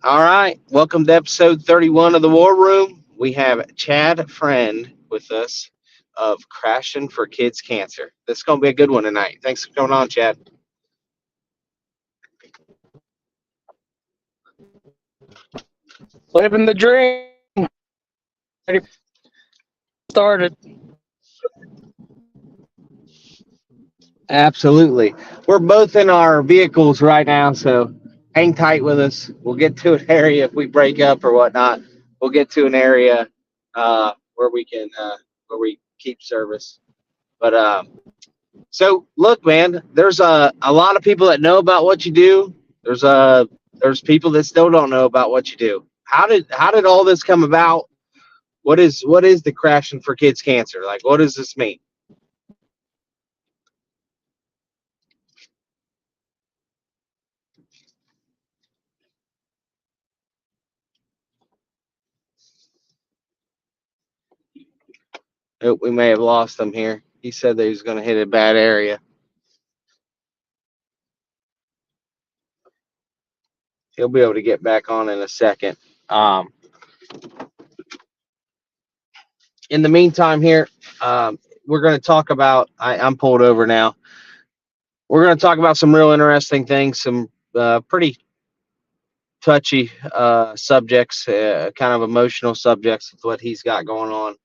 All right. Welcome to episode 31 of the War Room. We have Chad Friend with us of Crashin for Kids Cancer. This is going to be a good one tonight. Thanks for coming on, Chad. Living the dream. Ready started. Absolutely. We're both in our vehicles right now, so hang tight with us. We'll get to an area if we break up or whatnot. We'll get to an area where we can where we keep service. But so look, man, there's a lot of people that know about what you do. There's people that still don't know about what you do. How did all this come about? What is the Crashing for Kids Cancer? Like, what does this mean? Oh, we may have lost him here. He said that he was going to hit a bad area. He'll be able to get back on in a second. Um, in the meantime, here we're going to talk about. I'm pulled over now. We're going to talk about some real interesting things, some pretty touchy subjects, kind of emotional subjects with what he's got going on,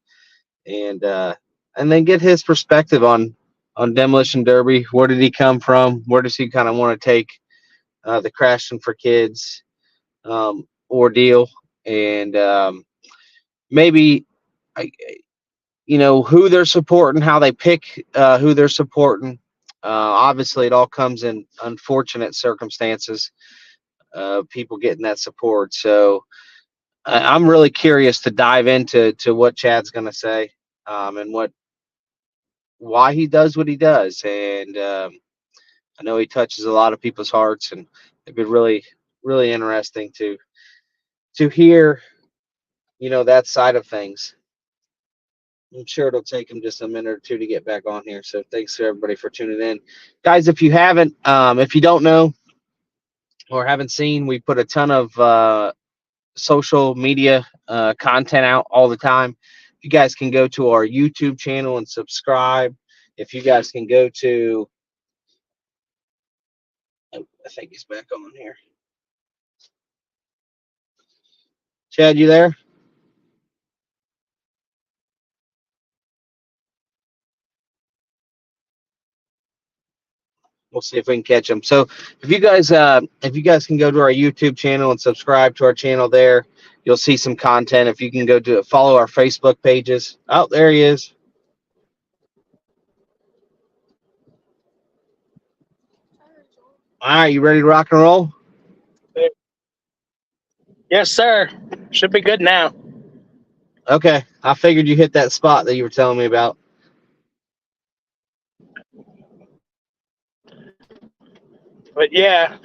and then get his perspective on Demolition Derby. Where did he come from? Where does he kind of want to take the Crashing for Kids ordeal, and maybe who they're supporting, how they pick who they're supporting. Obviously, it all comes in unfortunate circumstances. People getting that support. So I'm really curious to dive into what Chad's going to say, and why he does what he does. And I know he touches a lot of people's hearts, and it'd be really, really interesting to hear, that side of things. I'm sure it'll take him just a minute or two to get back on here. So thanks to everybody for tuning in, guys. If you don't know or haven't seen, we put a ton of social media content out all the time. If you guys can go to our YouTube channel and subscribe. If you guys can go to, oh, I think he's back on here. Chad, you there? We'll see if we can catch him. So if you guys can go to our YouTube channel and subscribe to our channel there, you'll see some content. If you can go to follow our Facebook pages. Oh, there he is. All right, you ready to rock and roll? Yes, sir. Should be good now. Okay, I figured you hit that spot that you were telling me about. But yeah,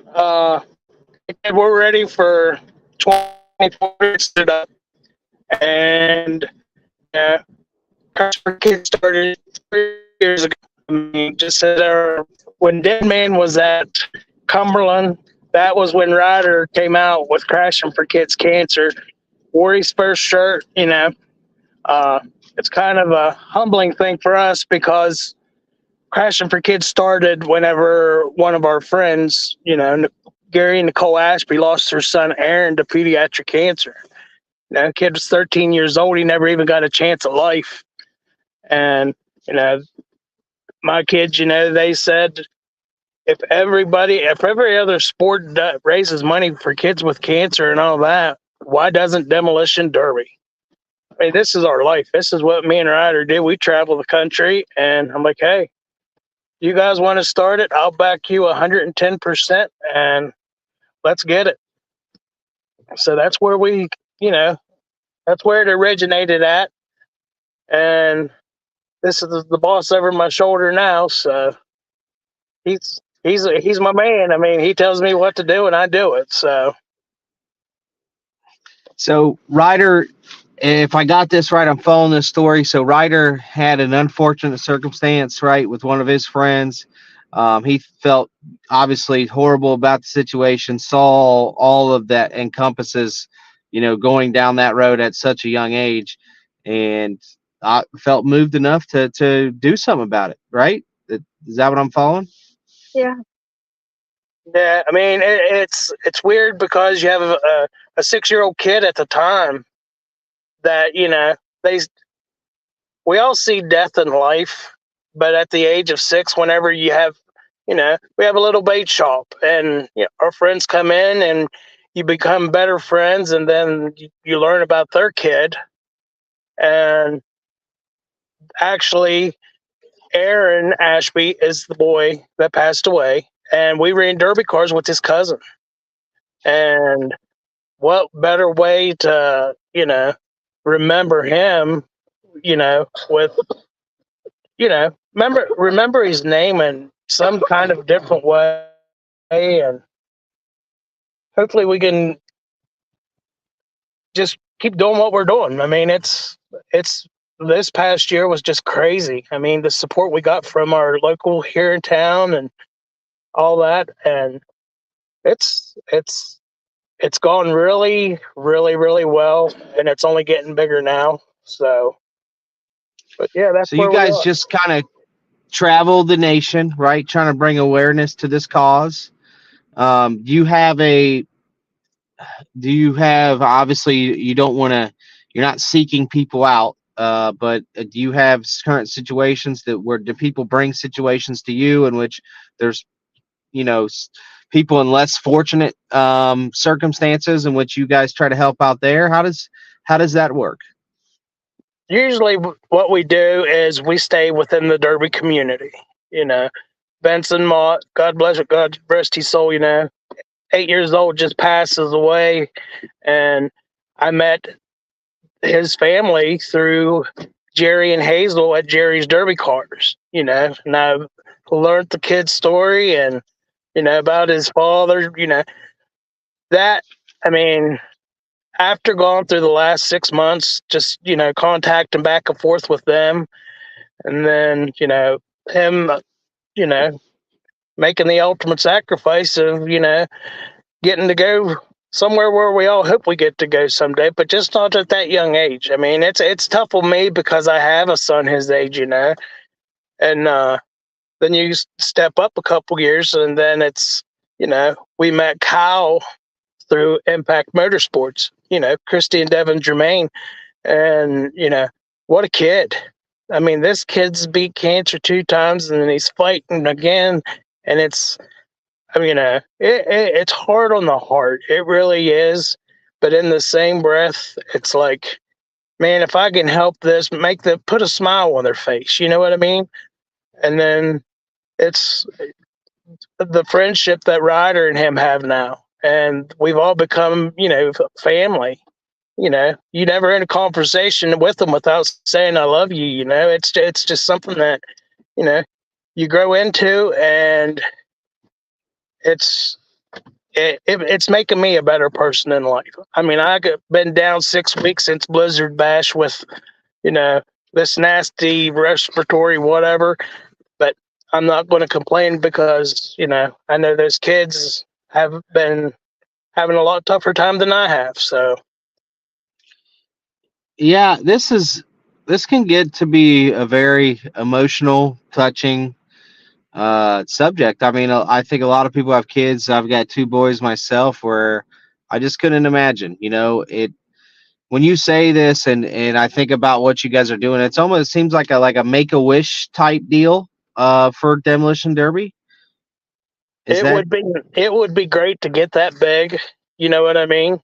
we're ready for 2020 stood up, and Customer Kids started 3 years ago. I mean, just when Dead Man was at Cumberland, that was when Ryder came out with Crashing for Kids Cancer. Wore his first shirt, it's kind of a humbling thing for us because Crashing for Kids started whenever one of our friends, Gary and Nicole Ashby, lost their son Aaron to pediatric cancer. The kid was 13 years old. He never even got a chance at life. And, my kids, they said if every other sport raises money for kids with cancer and all that, why doesn't Demolition Derby? I mean, this is our life. This is what me and Ryder did. We travel the country, and I'm like, hey, you guys want to start it? I'll back you 110%, and let's get it. So that's where that's where it originated at. And this is the boss over my shoulder now. So he's my man. I mean, he tells me what to do, and I do it. So Ryder, if I got this right, I'm following this story. So Ryder had an unfortunate circumstance, right, with one of his friends. He felt obviously horrible about the situation, saw all of that encompasses, going down that road at such a young age, and I felt moved enough to do something about it. Right? Is that what I'm following? Yeah. Yeah, I mean, it's weird because you have a 6-year-old kid at the time that they we all see death in life, but at the age of 6, whenever we have a little bait shop, and our friends come in, and you become better friends, and then you learn about their kid, and actually, Aaron Ashby is the boy that passed away, and we ran derby cars with his cousin, and what better way to remember him, with remember his name in some kind of different way, and hopefully we can just keep doing what we're doing. I mean, it's this past year was just crazy. I mean, the support we got from our local here in town and all that, and it's it's gone really, really, really well, and it's only getting bigger now. So, but yeah, that's So you where we guys are. just kind of travel the nation, right? Trying to bring awareness to this cause. Do you have a obviously you don't want to, you're not seeking people out, but do you have current situations that where do people bring situations to you in which there's you know people in less fortunate circumstances in which you guys try to help out there? How does that work? Usually, what we do is we stay within the Derby community. You know, Benson Mott, God bless it, God rest his soul. 8 years old, just passes away, and I met his family through Jerry and Hazel at Jerry's Derby Cars. And I learned the kid's story, and about his father. That I mean, after going through the last 6 months, just contacting back and forth with them, and then him, you know making the ultimate sacrifice of getting to go somewhere where we all hope we get to go someday, but just not at that young age. I mean, it's tough on me because I have a son his age, and then you step up a couple years, and then it's we met Kyle through Impact Motorsports, Christy and Devin Germain, and what a kid. I mean, this kid's beat cancer 2 times, and then he's fighting again, and it's hard on the heart. It really is. But in the same breath, it's like, man, if I can help this, put a smile on their face, you know what I mean? And then it's the friendship that Ryder and him have now. And we've all become, family. You never end a conversation with them without saying I love you. It's just something that you know you grow into, and it's it's making me a better person in life. I mean, been down 6 weeks since Blizzard Bash with you know this nasty respiratory whatever, but I'm not going to complain because I know those kids have been having a lot tougher time than I have. So Yeah, this can get to be a very emotional, touching subject. I mean, I think a lot of people have kids. I've got two boys myself, where I just couldn't imagine. It when you say this, and I think about what you guys are doing. It's almost seems like a make a wish type deal for Demolition Derby. Is it that? would be it would be great to get that big. You know what I mean?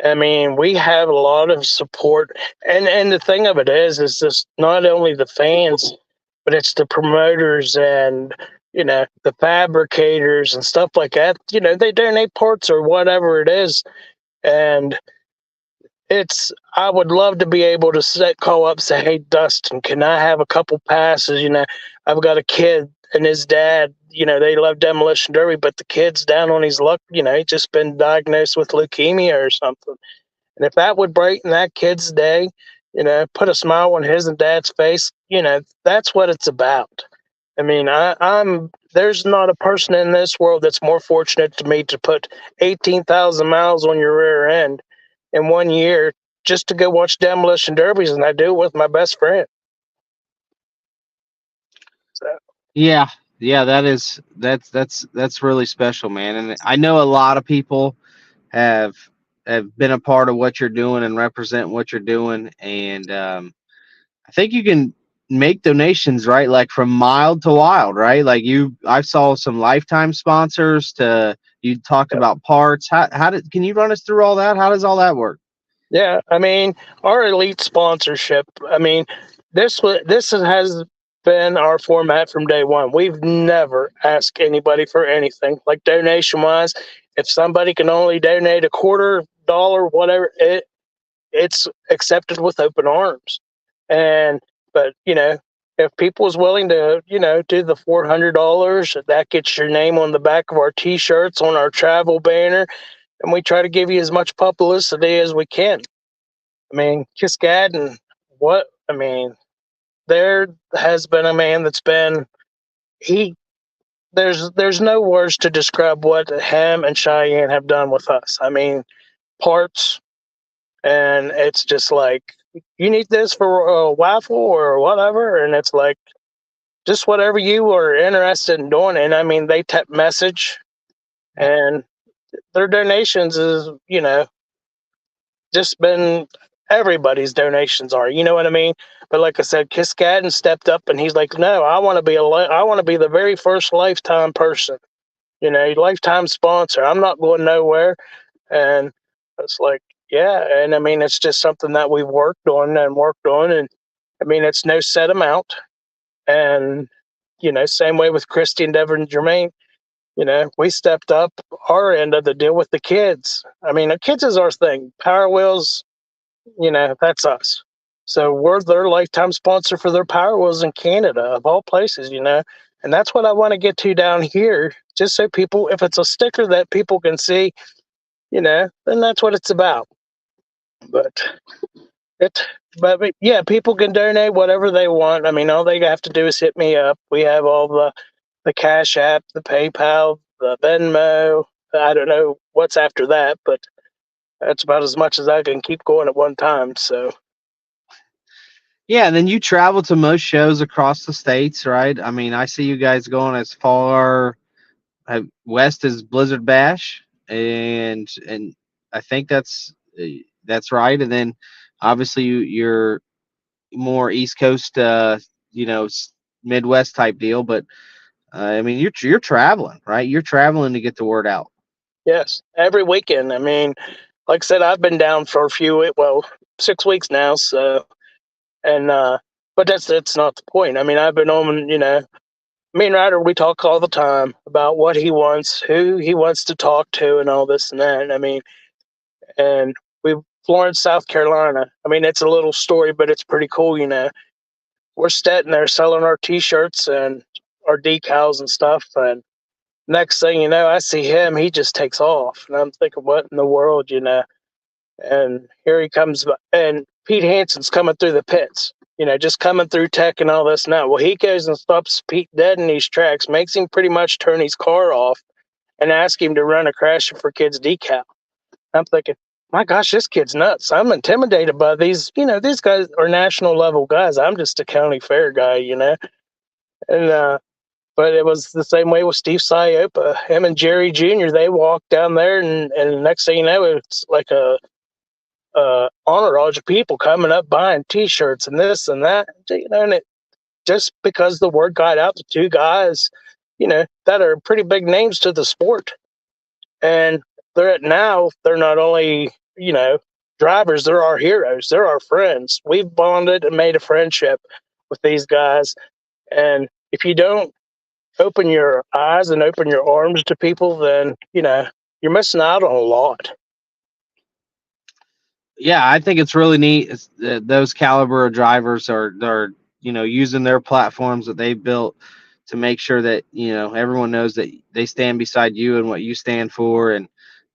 I mean, we have a lot of support, and the thing of it is just not only the fans, but it's the promoters and the fabricators and stuff like that. They donate parts or whatever it is, and I would love to be able to call up, say, hey Dustin, can I have a couple passes? I've got a kid and his dad. They love Demolition Derby, but the kid's down on his luck. He's just been diagnosed with leukemia or something. And if that would brighten that kid's day, put a smile on his and dad's face, that's what it's about. I mean, I'm there's not a person in this world that's more fortunate to me to put 18,000 miles on your rear end in 1 year just to go watch demolition derbies, and I do it with my best friend. So Yeah, yeah, that's really special, man. And I know a lot of people have have been a part of what you're doing and represent what you're doing, and I think you can make donations, right? Like from mild to wild, right? Like I saw some lifetime sponsors to you talked yeah, about parts. How did can you run us through all that? How does all that work? yeah. I mean, our elite sponsorship. I mean, this has been our format from day one. We've never asked anybody for anything like donation wise. If somebody can only donate a quarter dollar, whatever, it's accepted with open arms. And but if people is willing to do the $400, that gets your name on the back of our T-shirts, on our travel banner, and we try to give you as much publicity as we can. I mean, Kiskadden, what I mean, there has been a man that's been he. There's no words to describe what him and Cheyenne have done with us. I mean, parts, and it's just like, you need this for a waffle or whatever, and it's like just whatever you are interested in doing. And I mean, they tap message, and their donations is just been everybody's donations are, you know what I mean? But like I said, Kiskadden stepped up and he's like, no, I want to be the very first lifetime person, lifetime sponsor. I'm not going nowhere. And it's like, yeah. And I mean, it's just something that we've worked on. And I mean, it's no set amount. And, same way with Christy and Devin and Jermaine, we stepped up our end of the deal with the kids. I mean, the kids is our thing. Power Wheels, that's us. So we're their lifetime sponsor for their Power Wheels in Canada, of all places, And that's what I want to get to down here, just so people, if it's a sticker that people can see, then that's what it's about. But it, but yeah, people can donate whatever they want. I mean, all they have to do is hit me up. We have all the Cash App, the PayPal, the Venmo. I don't know what's after that, but that's about as much as I can keep going at one time. So Yeah, and then you travel to most shows across the states, right? I mean, I see you guys going as far west as Blizzard Bash, and I think that's right. And then obviously you're more East Coast, you know, Midwest type deal. But I mean, you're traveling, right? You're traveling to get the word out. yes, every weekend. I mean, like I said, I've been down for a few, well, 6 weeks now. So, and but that's not the point. I mean, I've been on, me and Ryder, we talk all the time about what he wants, who he wants to talk to, and all this and that. I mean, and we Florence, South Carolina. I mean, it's a little story, but it's pretty cool. We're standing there selling our T-shirts and our decals and stuff, and next thing you know, I see him. He just takes off, and I'm thinking, what in the world? And here he comes, and Pete Hansen's coming through the pits. Just coming through tech and all this now. Well, he goes and stops Pete dead in these tracks, makes him pretty much turn his car off, and ask him to run a Crashin' for Kids decal. I'm thinking, my gosh, this kid's nuts. I'm intimidated by these. These guys are national level guys. I'm just a county fair guy. And but it was the same way with Steve Siopa. Him and Jerry Jr. They walked down there, and the next thing you know, it's like a entourage of people coming up buying T-shirts and this and that. And it just because the word got out to two guys, that are pretty big names to the sport, and they're not only drivers, they're our heroes, they're our friends. We've bonded and made a friendship with these guys, and if you don't open your eyes and open your arms to people, then you're missing out on a lot. Yeah, I think it's really neat. Those caliber of drivers are using their platforms that they built to make sure that everyone knows that they stand beside you and what you stand for, and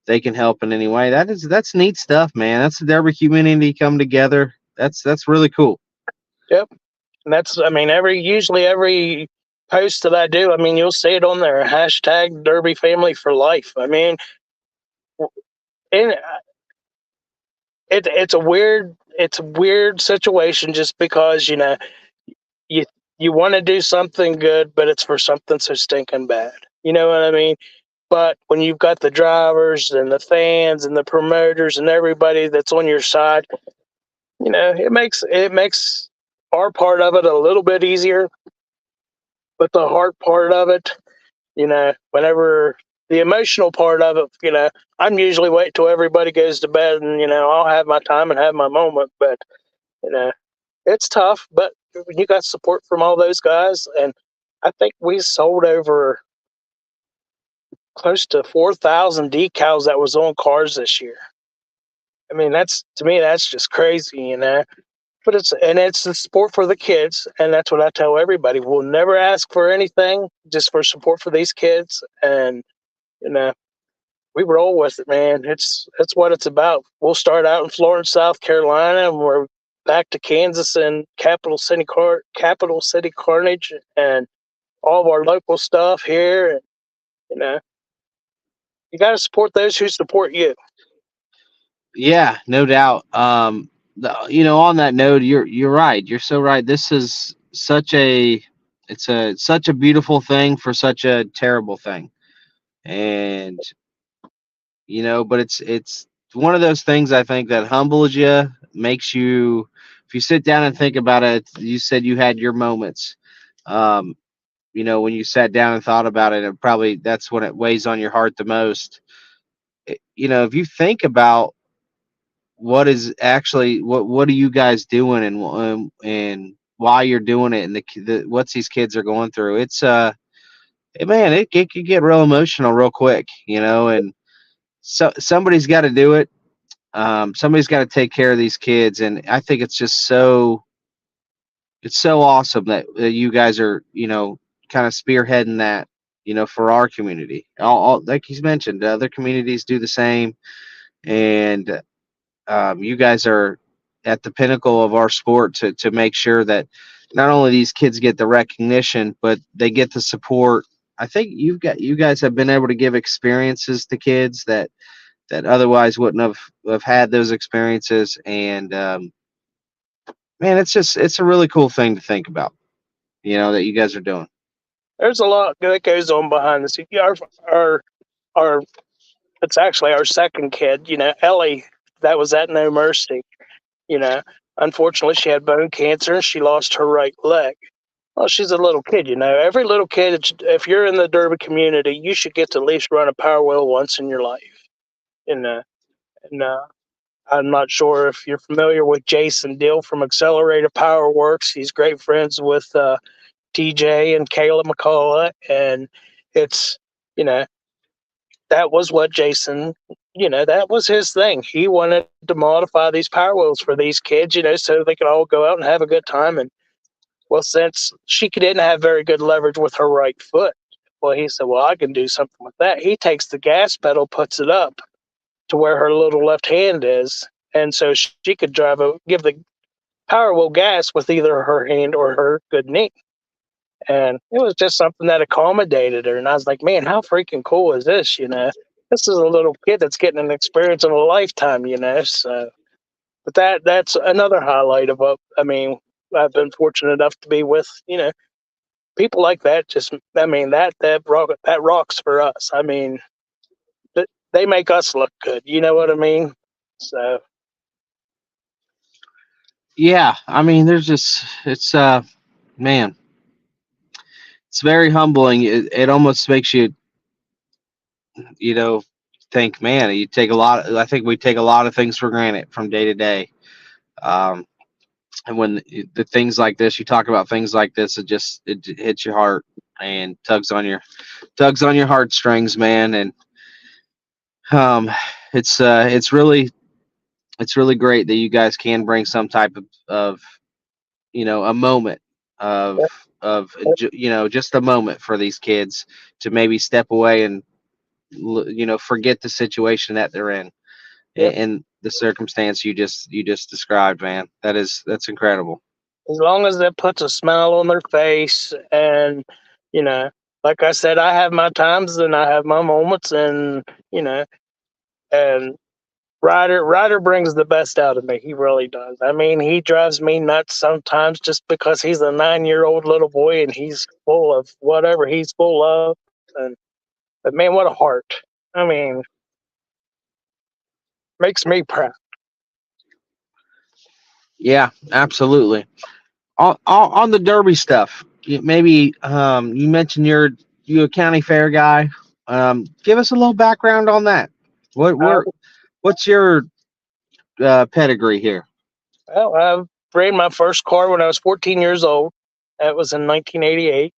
they can help in any way. That's neat stuff, man. That's the Derby community come together. That's really cool. Yep. And that's, I mean, every posts that I do, I mean, you'll see it on there. Hashtag Derby Family for Life. I mean, and it's a weird situation just because you you want to do something good, but it's for something so stinking bad. You know what I mean? But when you've got the drivers and the fans and the promoters and everybody that's on your side, it makes our part of it a little bit easier. But the hard part of it, whenever the emotional part of it, I'm usually wait till everybody goes to bed and I'll have my time and have my moment. But you know, it's tough. But when you got support from all those guys, and I think we sold over close to 4,000 decals that was on cars this year. I mean, that's to me, that's just crazy. But it's the support for the kids, and that's what I tell everybody. We'll never ask for anything, just for support for these kids, and you know, we roll with it, man. It's what it's about. We'll start out in Florence, South Carolina, and we're back to Kansas and Capital City Carnage, and all of our local stuff here. And you know, you got to support those who support you. Yeah, no doubt. On that note, you're right. You're so right. This is such a beautiful thing for such a terrible thing, and but it's one of those things I think that humbles you, makes you. If you sit down and think about it, you said you had your moments. Um, when you sat down and thought about it, probably that's when it weighs on your heart the most. If you think about what are you guys doing, and why you're doing it, and what's these kids are going through, it's man, it could get real emotional real quick, and somebody's got to do it. Somebody's got to take care of these kids, and I think it's so awesome that you guys are kind of spearheading that, for our community. Like he's mentioned, other communities do the same, and you guys are at the pinnacle of our sport to make sure that not only these kids get the recognition, but they get the support. I think you guys have been able to give experiences to kids that otherwise wouldn't have had those experiences. And man, it's a really cool thing to think about. That you guys are doing. There's a lot that goes on behind the scenes. Our it's actually our second kid. Ellie, that was at No Mercy. You know, Unfortunately, she had bone cancer and she lost her right leg. Well, she's a little kid. Every little kid, if you're in the Derby community, you should get to at least run a Power Wheel once in your life. And, uh, and I'm not sure if you're familiar with Jason Dill from Accelerator Power Works. He's great friends with TJ and Kayla McCullough. And it's, you know, that was what Jason, that was his thing. He wanted to modify these Power Wheels for these kids, so they could all go out and have a good time. And well, since she didn't have very good leverage with her right foot, well, he said, well, I can do something with that. He takes the gas pedal, puts it up to where her little left hand is. And so she could give the Power Wheel gas with either her hand or her good knee. And it was just something that accommodated her. And I was like, man, how freaking cool is this? This is a little kid that's getting an experience of a lifetime. So, but that's another highlight of what, I mean, I've been fortunate enough to be with, people like that. Just, I mean, that rocks for us. I mean, they make us look good. You know what I mean? So, Yeah, I mean, it's man, it's very humbling. It almost makes you you know think, man, you take a lot. I think we take a lot of things for granted from day to day. Um, and when the things like this, you talk about things like this, it hits your heart and tugs on your heartstrings, man. And um, it's really great that you guys can bring some type of a moment of just a moment for these kids to maybe step away and forget the situation that they're in, yep. and the circumstance you just described, man. That's incredible. As long as that puts a smile on their face and You know, like I said, I have my times and I have my moments, and you know, and Ryder brings the best out of me. He really does. I mean, he drives me nuts sometimes just because he's a 9-year-old little boy and he's full of whatever he's full of. And but man, what a heart! I mean, makes me proud. Yeah, absolutely. On the Derby stuff, maybe you mentioned you a county fair guy. Give us a little background on that. Uh, What's your pedigree here? well, I ran my first car when I was 14 years old. That was in 1988.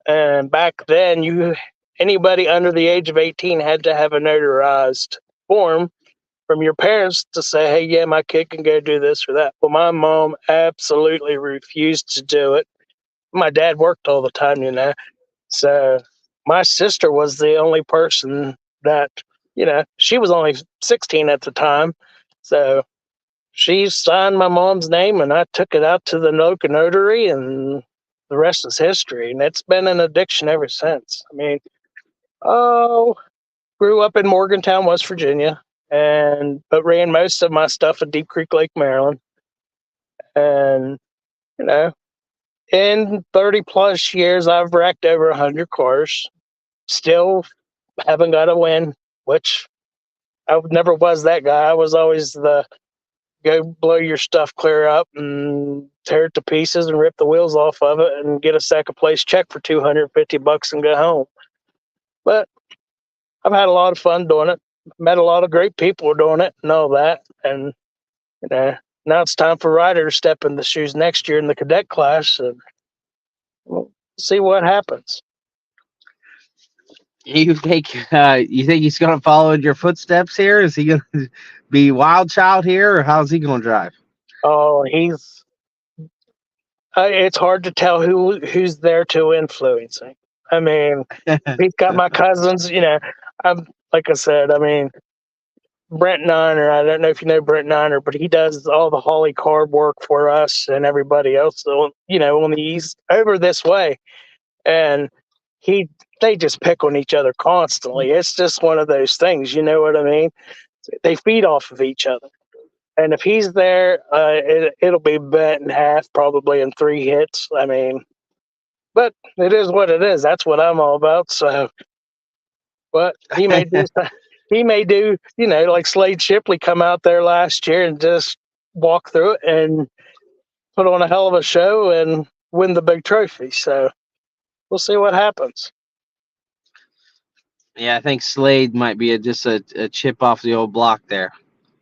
And back then, you anybody under the age of 18 had to have a notarized form from your parents to say, "Hey, yeah, my kid can go do this or that." Well, my mom absolutely refused to do it. My dad worked all the time, so my sister was the only person that she was only 16 at the time, so she signed my mom's name, and I took it out to the local notary, and the rest is history. And it's been an addiction ever since. I mean, oh, grew up in Morgantown, West Virginia, and but ran most of my stuff in Deep Creek Lake, Maryland. And you know, in 30 plus years, I've wrecked over 100 cars. Still haven't got a win, which I never was that guy. I was always the go blow your stuff clear up and tear it to pieces and rip the wheels off of it and get a second place check for $250 and go home. But I've had a lot of fun doing it. Met a lot of great people doing it and all that. And you know, now it's time for Ryder to step in the shoes next year in the cadet class, and we'll see what happens. You think he's going to follow in your footsteps here? Is he going to be wild child here, or how's he going to drive? Oh, he's it's hard to tell who's there to influence him. I mean, he's got my cousins. I'm like I said. I mean, Brent Niner. I don't know if you know Brent Niner, but he does all the Holly Carb work for us and everybody else. So, on the east over this way, and he they just pick on each other constantly. It's just one of those things. You know what I mean? They feed off of each other. And if he's there, it'll be bent in half probably in 3 hits. I mean, but it is what it is. That's what I'm all about. So, but he may do, like Slade Shipley come out there last year and just walk through it and put on a hell of a show and win the big trophy. So we'll see what happens. Yeah, I think Slade might be just a chip off the old block there.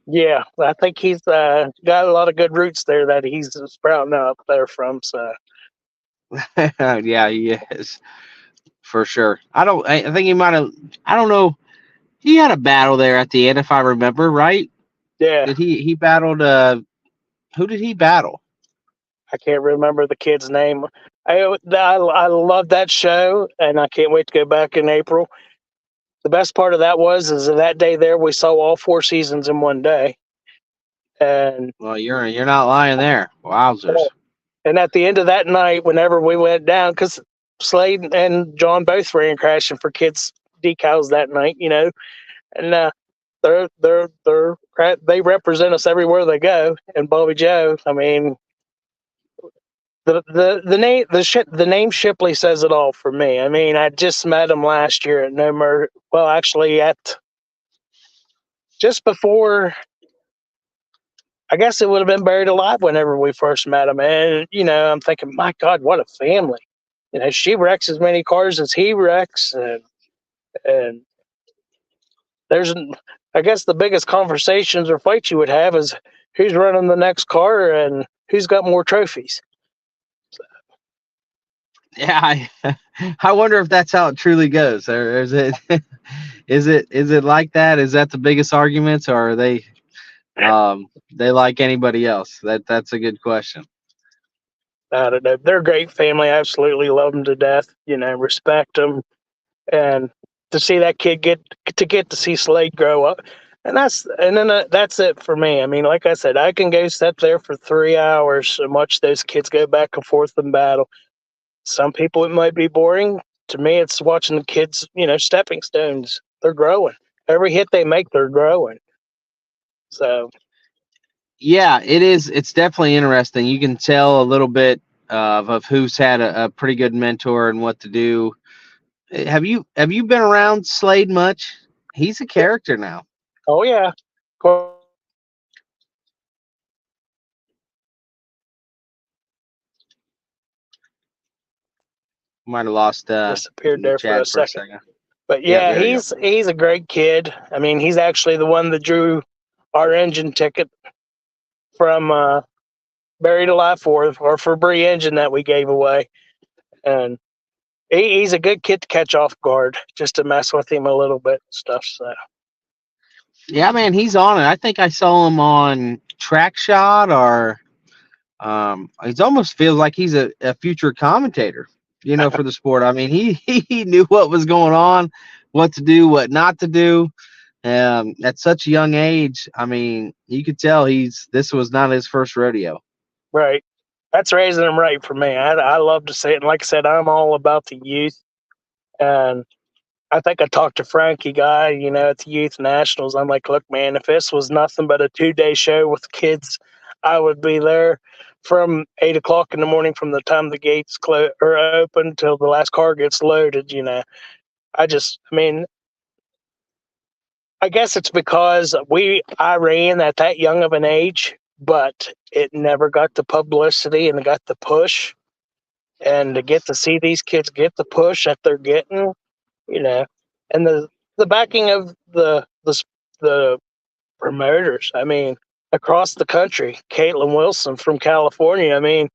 Yeah, I think he's got a lot of good roots there that he's sprouting up there from. So Yeah, he is for sure. I think he might have. I don't know. He had a battle there at the end, if I remember right. yeah, Did he battled? Who did he battle? I can't remember the kid's name. I love that show, and I can't wait to go back in April. The best part of that is that day there we saw all 4 seasons in one day, and Well, you're not lying there. Wowzers. and at the end of that night, whenever we went down, because Slade and John both ran crashing for kids decals that night, and they represent us everywhere they go. And Bobby Joe, I mean, the name Shipley says it all for me. I mean, I just met him last year at No Mer. Well, actually, at just before. I guess it would have been buried alive whenever we first met him. And I'm thinking, my God, what a family! She wrecks as many cars as he wrecks, and there's, I guess, the biggest conversations or fights you would have is who's running the next car and who's got more trophies. Yeah, I wonder if that's how it truly goes. Or is it is it like that? Is that the biggest arguments, or are they like anybody else? That's a good question. I don't know. They're a great family. I absolutely love them to death. Respect them, and to see that kid get to see Slade grow up, that's it for me. I mean, like I said, I can go sit there for 3 hours and watch those kids go back and forth in battle. Some people it might be boring. To me, it's watching the kids, stepping stones. They're growing. Every hit they make, they're growing. So, Yeah, it is. It's definitely interesting. You can tell a little bit of who's had a pretty good mentor and what to do. Have you been around Slade much? He's a character now. oh yeah, of course, Might have lost disappeared there for a Chad for a second. second. But Yep, yeah, there you go. he's a great kid. I mean, he's actually the one that drew our engine ticket from Buried Alive for Bree engine that we gave away, and he's a good kid to catch off guard, just to mess with him a little bit and stuff. So Yeah, man, he's on it. I think I saw him on Track Shot or it almost feels like he's a future commentator, for the sport. I mean, he knew what was going on, what to do, what not to do. At such a young age, I mean, you could tell this was not his first rodeo. right, that's raising him right for me. I love to see it, and like I said, I'm all about the youth. And I think I talked to Frankie Guy, at the Youth Nationals. I'm like, look, man, if this was nothing but a 2-day show with kids, I would be there from 8 o'clock in the morning, from the time the gates or open till the last car gets loaded. I mean, I guess it's because I ran at that young of an age, but it never got the publicity and got the push. And to get to see these kids get the push that they're getting, you know, and the backing of the promoters. I mean, across the country, Caitlin Wilson from California. I mean,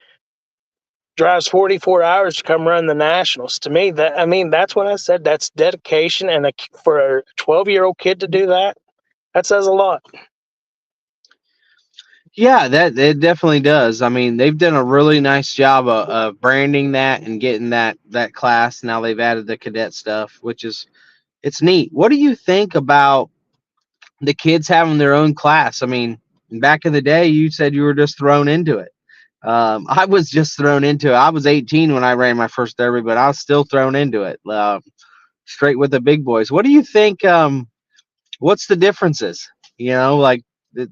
drives 44 hours to come run the nationals. To me, that's what I said. That's dedication, and for a 12-year-old kid to do that, that says a lot. Yeah, that it definitely does. I mean, they've done a really nice job of branding that and getting that class. Now they've added the cadet stuff, which is it's neat. What do you think about the kids having their own class? I mean, back in the day, you said you were just thrown into it. I was just thrown into it. I was 18 when I ran my first derby, but I was still thrown into it, straight with the big boys. What do you think? What's the differences? Like the,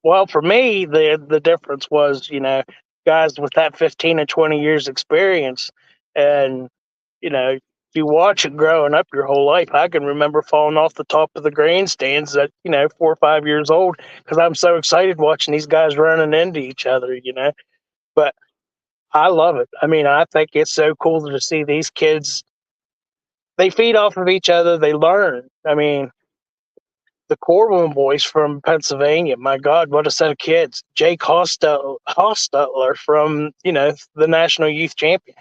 Well, for me, the difference was, guys with that 15 and 20 years experience, and you watch it growing up your whole life. I can remember falling off the top of the grandstands at 4 or 5 years old because I'm so excited watching these guys running into each other. But I love it. I mean, I think it's so cool to see these kids. They feed off of each other. They learn. I mean, the Corbin boys from Pennsylvania. My God, what a set of kids! Jake Hostetler from the National Youth Champion.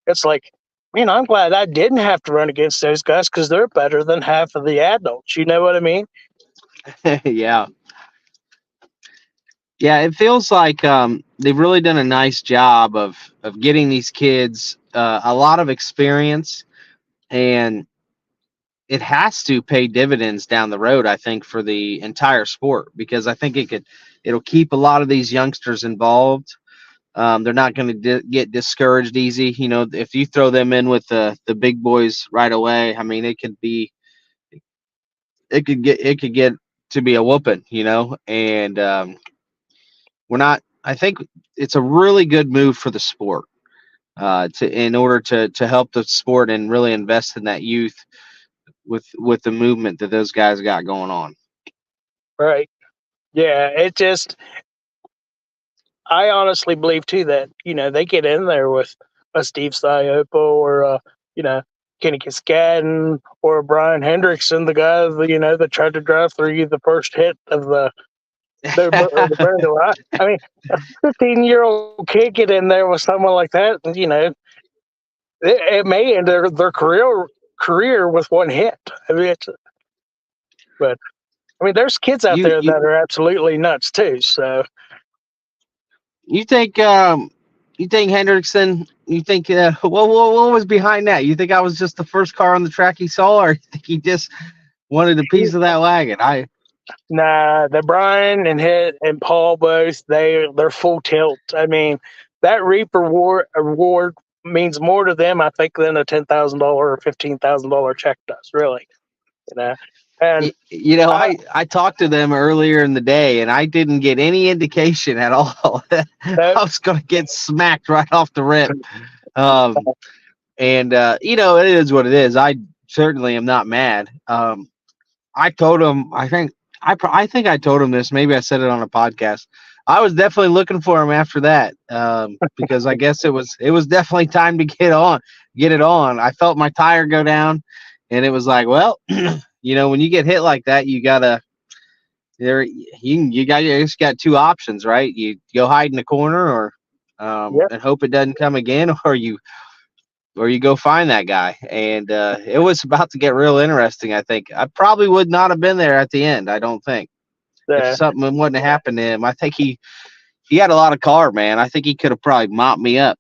It's like, man, I'm glad I didn't have to run against those guys because they're better than half of the adults. You know what I mean? yeah, yeah. It feels like they've really done a nice job of getting these kids a lot of experience, and it has to pay dividends down the road, I think, for the entire sport, because I think it'll keep a lot of these youngsters involved. They're not going to get discouraged easy. If you throw them in with the big boys right away, I mean, it could get to be a whooping, and we're not. I think it's a really good move for the sport, in order to help the sport and really invest in that youth with the movement that those guys got going on. Right. Yeah. I honestly believe too that, they get in there with a Steve Siopo or you know, Kenny Cascadden or Brian Hendrickson, the guy that tried to drive through you the first hit of the Brando. I mean, a 15-year-old kid get in there with someone like that, and it may end their career with one hit. I mean, but I mean, there's kids out you there that you are absolutely nuts too. So you think Hendrickson? You think what was behind that? You think I was just the first car on the track he saw, or you think he just wanted a piece of that wagon? nah, the Brian and Paul both they're full tilt. I mean, that Reaper award means more to them, I think, than a $10,000 or $15,000 check does. Really, you know. And I, I talked to them earlier in the day, and I didn't get any indication at all that that, I was going to get smacked right off the rip. Um, and it is what it is. I certainly am not mad. I told him. I think I told him this. Maybe I said it on a podcast. I was definitely looking for him after that, because I guess it was definitely time to get it on. I felt my tire go down, and it was like, well, when you get hit like that, you just got two options, right? You go hide in the corner, or yep, and hope it doesn't come again, or you go find that guy. And it was about to get real interesting. I think I probably would not have been there at the end. I don't think, if the something wouldn't have happened to him. I think he had a lot of car, man. I think he could have probably mopped me up.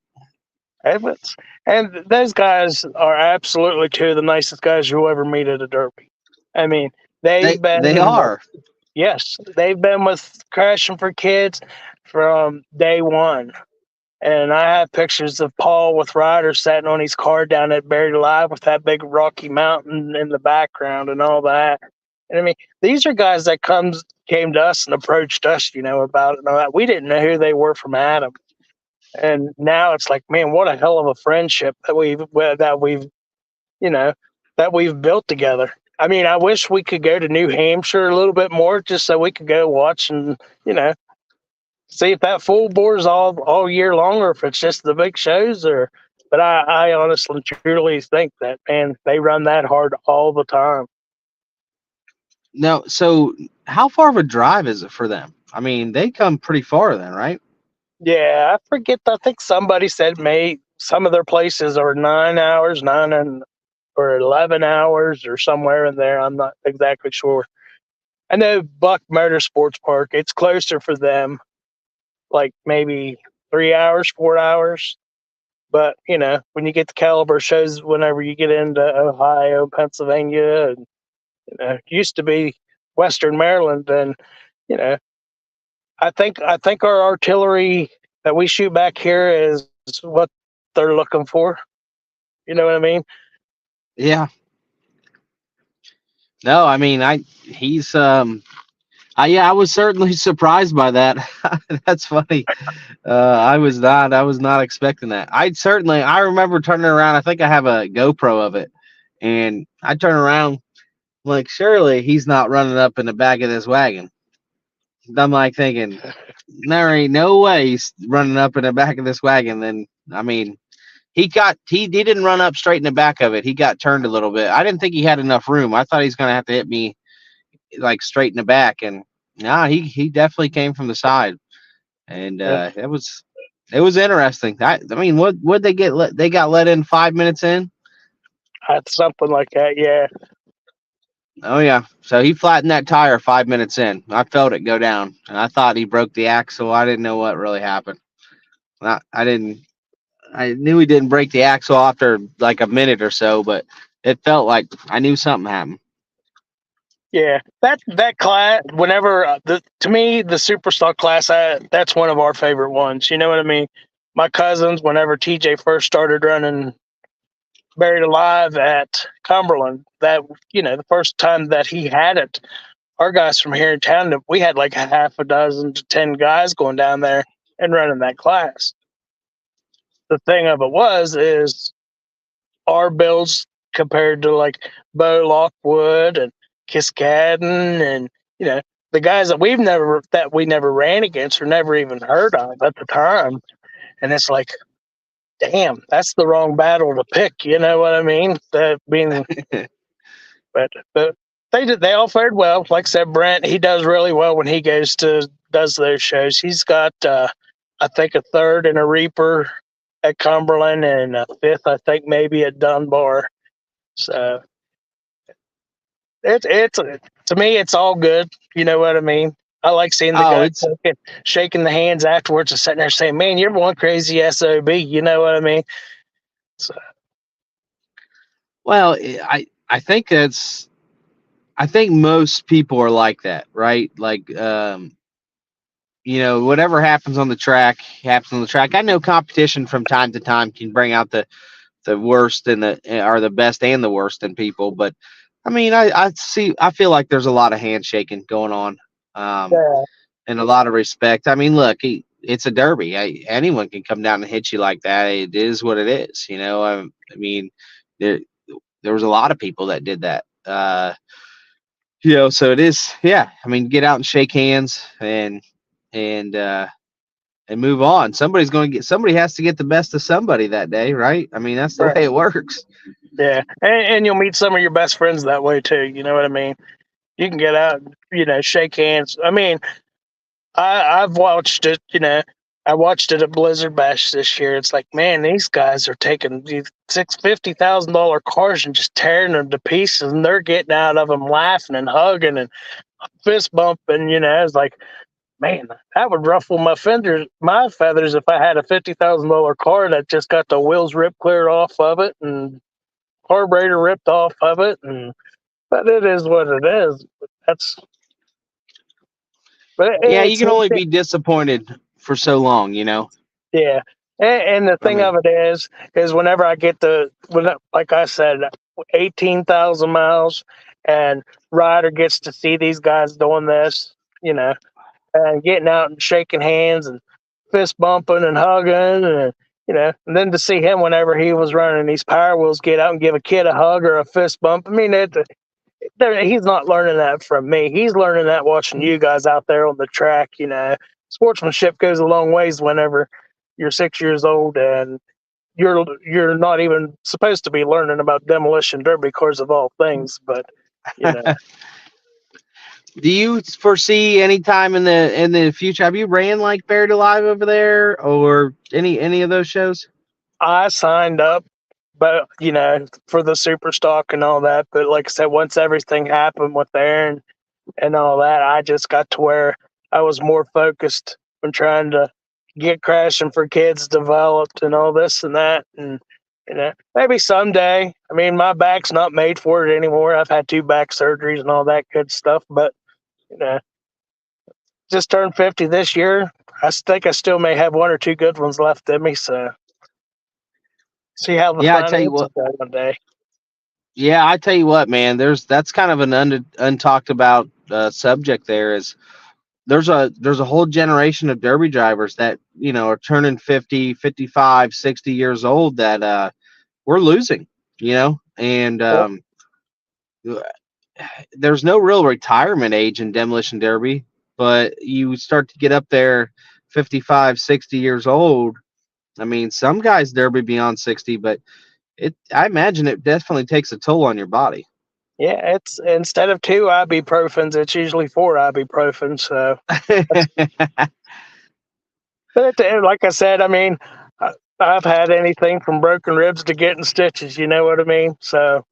Edmonds. And those guys are absolutely two of the nicest guys you'll ever meet at a derby. I mean, they've They been, are. yes, they've been with Crashing for Kids from day one. And I have pictures of Paul with Ryder sitting on his car down at Buried Alive with that big Rocky Mountain in the background and all that. And I mean, these are guys that came to us and approached us, about it and all that. We didn't know who they were from Adam. And now it's like, man, what a hell of a friendship you know, that we've built together. I mean, I wish we could go to New Hampshire a little bit more just so we could go watch and, see if that full bore's all year long or if it's just the big shows but I honestly truly think that, man, they run that hard all the time. No, so how far of a drive is it for them? I mean, they come pretty far then, right? Yeah, I forget. I think somebody said some of their places are 9 hours, or 11 hours or somewhere in there. I'm not exactly sure. I know Buck Motorsports Park, it's closer for them, like maybe 3 hours, 4 hours. But, when you get the caliber shows, whenever you get into Ohio, Pennsylvania, and, it used to be Western Maryland, and, you know, I think our artillery that we shoot back here is what they're looking for. You know what I mean? Yeah. No, I mean, he's yeah, I was certainly surprised by that. That's funny. I was not expecting that. I remember turning around. I think I have a GoPro of it, and I turn around like, surely he's not running up in the back of this wagon. I'm like thinking, there ain't no way he's running up in the back of this wagon. Then, I mean, he didn't run up straight in the back of it. He got turned a little bit. I didn't think he had enough room. I thought he's gonna have to hit me like straight in the back, and nah, he definitely came from the side, and Yeah, it was interesting. I mean, what they get? They got let in 5 minutes in. that's something like that. Yeah, Oh yeah, so he flattened that tire 5 minutes in. I felt it go down, and I thought he broke the axle. I didn't know what really happened. I didn't. I knew he didn't break the axle after like a minute or so, but it felt like I knew something happened. yeah. That class, whenever to me the superstock class, that's one of our favorite ones. You know what I mean? My cousins, whenever TJ first started running Buried Alive at Cumberland, that the first time that he had it, our guys from here in town, we had like a half a dozen to 10 guys going down there and running that class. The thing of it is our builds compared to like Bo Lockwood and Kiskadden and you know the guys that we never ran against or never even heard of at the time. And it's like, damn, that's the wrong battle to pick. You know what I mean? That being, but they all fared well. Like I said, Brent, he does really well when he does those shows. He's got I think a third in a Reaper at Cumberland and a fifth, I think maybe at Dunbar. So it's to me, it's all good. You know what I mean? I like seeing the Oh, guys it's shaking the hands afterwards and sitting there saying, "Man, you're one crazy sob." You know what I mean? So, well. I think most people are like that, right? Like, whatever happens on the track happens on the track. I know competition from time to time can bring out the worst and the best and the worst in people, but I mean, I feel like there's a lot of handshaking going on, um, Yeah, and a lot of respect. I mean, look, it's a derby. Anyone can come down and hit you like that. It is what it is. I mean, there there was a lot of people that did that. So it is. Yeah, I mean, get out and shake hands and and move on. Somebody has to get the best of somebody that day, right? I mean, that's the right. way it works. Yeah, and you'll meet some of your best friends that way too. You know what I mean? You can get out, shake hands. I mean, I've watched it. I watched it at Blizzard Bash this year. It's like, man, these guys are taking these $50,000 cars and just tearing them to pieces, and they're getting out of them laughing and hugging and fist bumping. It's like, man, that would ruffle my feathers if I had a $50,000 car that just got the wheels ripped clear off of it and carburetor ripped off of it, but it is what it is. That's but Yeah, you it's can only be disappointed for so long. yeah. And the I thing mean, of it is whenever I get like I said, 18,000 miles, and Ryder gets to see these guys doing this, and getting out and shaking hands and fist bumping and hugging, and then to see him whenever he was running these Power Wheels get out and give a kid a hug or a fist bump. I mean, he's not learning that from me. He's learning that watching you guys out there on the track. Sportsmanship goes a long ways whenever you're 6 years old and you're not even supposed to be learning about demolition derby cars of all things. But you know, do you foresee any time in the future? Have you ran like Buried Alive over there or any of those shows? I signed up, but for the super stock and all that. But like I said, once everything happened with Aaron and all that, I just got to where I was more focused on trying to get Crashing for Kids developed and all this and that. And, maybe someday. I mean, my back's not made for it anymore. I've had 2 back surgeries and all that good stuff. But, you know, just turned 50 this year. I think I still may have 1 or 2 good ones left in me. So see how the Yeah, I tell you finances what. go one day. Yeah, I tell you what, man. That's kind of an untalked about subject. There's a whole generation of derby drivers that are turning 50, 55, 60 years old that we're losing. And Yep. there's no real retirement age in demolition derby, but you start to get up there 55, 60 years old. I mean, some guys derby beyond 60, but I imagine it definitely takes a toll on your body. Yeah, it's instead of 2 ibuprofens, it's usually 4 ibuprofens. So, but like I said, I mean, I've had anything from broken ribs to getting stitches. You know what I mean? So,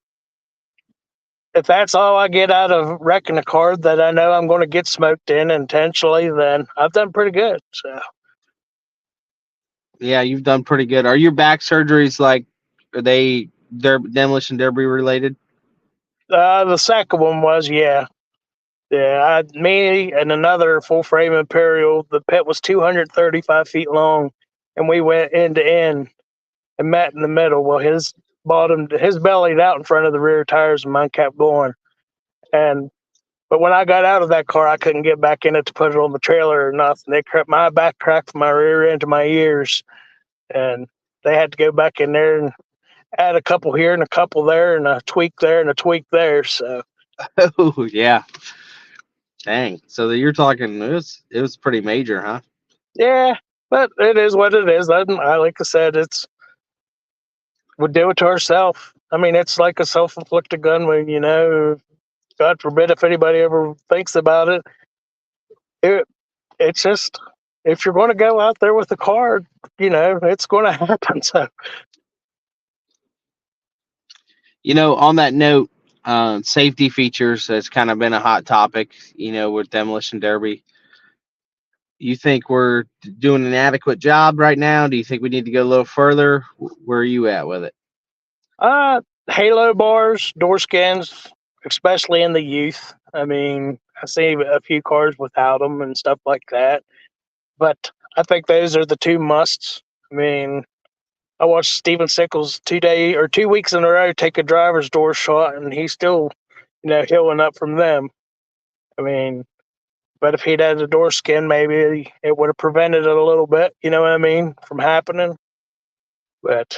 if that's all I get out of wrecking a car that I know I'm going to get smoked in intentionally, then I've done pretty good. So, Yeah, you've done pretty good. Are your back surgeries like they're demolition derby related? the second one was, yeah. Yeah, me and another full frame Imperial. The pit was 235 feet long, and we went end to end and met in the middle. Well, his bellied out in front of the rear tires, and mine kept going. And but when I got out of that car, I couldn't get back in it to put it on the trailer or nothing. They crept my back cracked from my rear end to my ears, and they had to go back in there and add a couple here and a couple there and a tweak there and a tweak there. So Oh yeah, dang. So you're talking it was pretty major, huh? yeah, but it is what it is. Like I said, we do it to ourselves. I mean, it's like a self-inflicted gun wound. God forbid if anybody ever thinks about it. It it's just if you're going to go out there with a car, it's going to happen. So On that note, safety features has kind of been a hot topic. With demolition derby. You think we're doing an adequate job right now? Do you think we need to go a little further? Where are you at with it? uh halo bars, door skins, especially in the youth. I mean, I see a few cars without them and stuff like that. But I think those are the two musts. I mean, I watched Steven Sickles 2 weeks in a row take a driver's door shot, and he's still, healing up from them. I mean, but if he'd had a door skin, maybe it would have prevented it a little bit. You know what I mean, from happening. But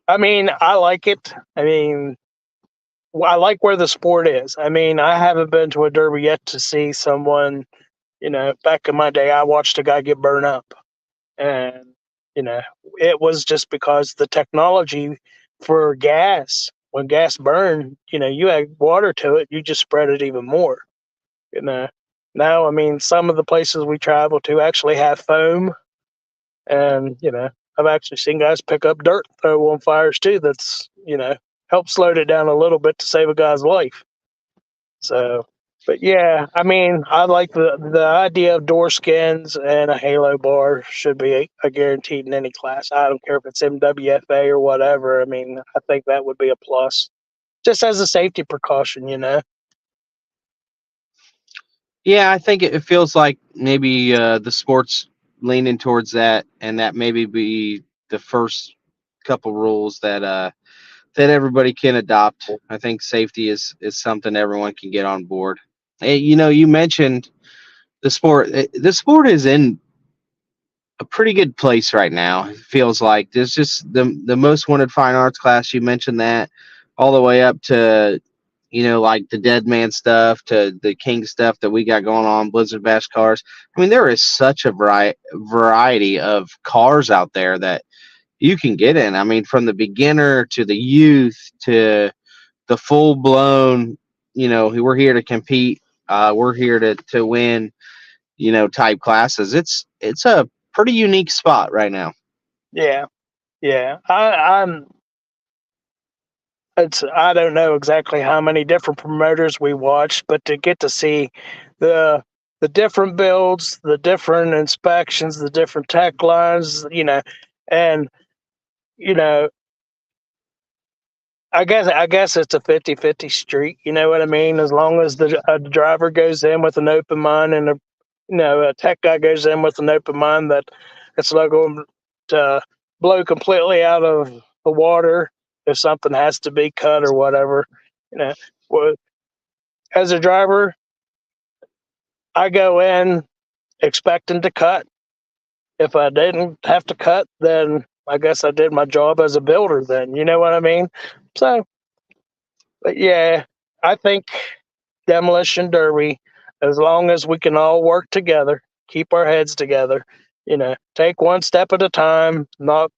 I mean, I like it. I mean, I like where the sport is. I mean, I haven't been to a derby yet to see someone. Back in my day, I watched a guy get burned up, and you know, it was just because the technology for gas, when gas burned, you add water to it, you just spread it even more. You know, now I mean, some of the places we travel to actually have foam, and I've actually seen guys pick up dirt, throw on fires too. That's help slowed it down a little bit to save a guy's life. So, but yeah, I mean, I like the idea of door skins, and a halo bar should be a guaranteed in any class. I don't care if it's MWFA or whatever. I mean, I think that would be a plus, just as a safety precaution. Yeah, I think it feels like maybe the sports leaning towards that, and that maybe be the first couple rules that everybody can adopt. I think safety is something everyone can get on board. Hey, you mentioned the sport. The sport is in a pretty good place right now. It feels like there's just the most wanted fine arts class. You mentioned that, all the way up to like the Dead Man stuff to the King stuff that we got going on, Blizzard Bash cars. I mean, there is such a variety of cars out there that you can get in. I mean, from the beginner to the youth to the full blown, we're here to compete. We're here to win, type classes. It's a pretty unique spot right now. Yeah, yeah. I don't know exactly how many different promoters we watched, but to get to see the the different builds, the different inspections, the different tech lines, and you know, I guess it's a 50-50 street. You know what I mean? As long as the a driver goes in with an open mind, and a tech guy goes in with an open mind that it's not going to blow completely out of the water if something has to be cut or whatever. You know, well, as a driver, I go in expecting to cut. If I didn't have to cut, then I guess I did my job as a builder. Then you know what I mean. So, but yeah, I think demolition derby, as long as we can all work together, keep our heads together, take one step at a time, not,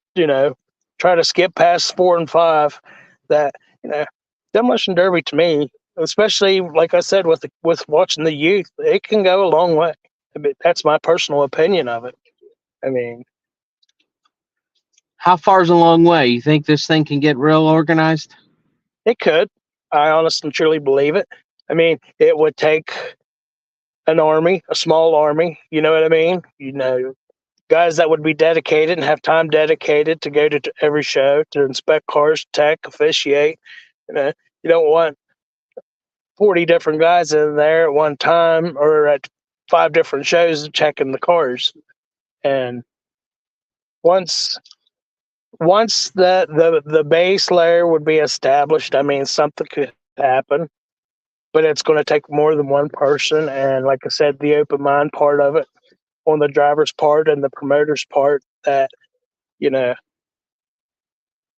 try to skip past 4 and 5. That, you know, demolition derby to me, especially like I said, with watching the youth, it can go a long way. I mean, that's my personal opinion of it. I mean, How far's a long way? You think this thing can get real organized? it could. I honestly and truly believe it. I mean, it would take an army, a small army. You know what I mean? Guys that would be dedicated and have time dedicated to go to every show to inspect cars, tech, officiate. You know, you don't want 40 different guys in there at one time or at 5 different shows checking the cars. And once once the base layer would be established, I mean, something could happen, but it's going to take more than one person. And like I said, the open mind part of it on the driver's part and the promoter's part, that you know